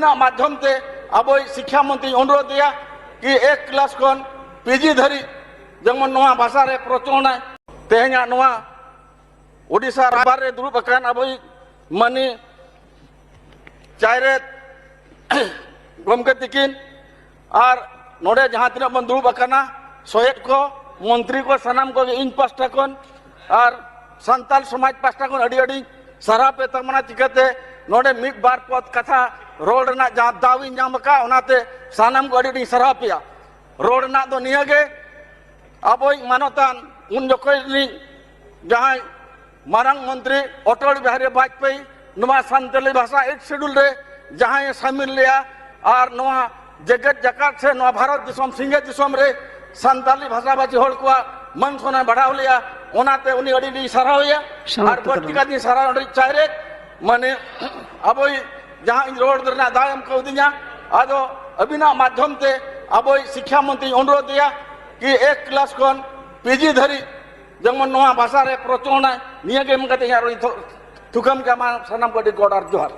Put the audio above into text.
अभिना माध्यम ते अब शिक्षा मंत्री अनुरोध दिया कि 1 क्लास खन पीजी धरी जेमन नोआ भाषा रे प्रचलन है तेहना नोआ ओडिशा राबार रे दुरुब अकान अब मनी चायरे गमके तिकिन और नोडे जहाँ तीन बन दुरुब अकाना सोहेद को मंत्री को सनाम को इन पास्टा खन और संताल समाज पास्टा खन अड़ी अड़ी सारा पे तमना चिकाते नोडे मिद बार पद कथा रोड ना जहाँ दावी नामका उनाते सानाम को अड़ी सराह पिया रोड ना तो नियागे अब मानतान उन जोखनी जहाँ मारंग मंत्री अटल बिहारी वाजपेयी नुआ सानताली भाषा 1 शेड्यूल रे जहाँ ये शामिल लिया और नुआ जगत जकात से नुआ भारत दिसम सिंगे दिसम रे सानताली भाषा बाजी होड़ को मन सोना बढ़ाव लिया उनाते उन्हीं अड़ी सराह हुआ और बच्ची दी सराह अड़ी चायरे माने अब जहाँ रोड दरना दायम को दिया आदो अभिना माध्यम ते अब शिक्षा मंत्री अनुरोध दिया कि 1 क्लास खन पीजी धरी जेमन नोआ भाषा रे प्रचलन है निया के मकते यार थुकम के मा सनाम को गॉड और जोहार।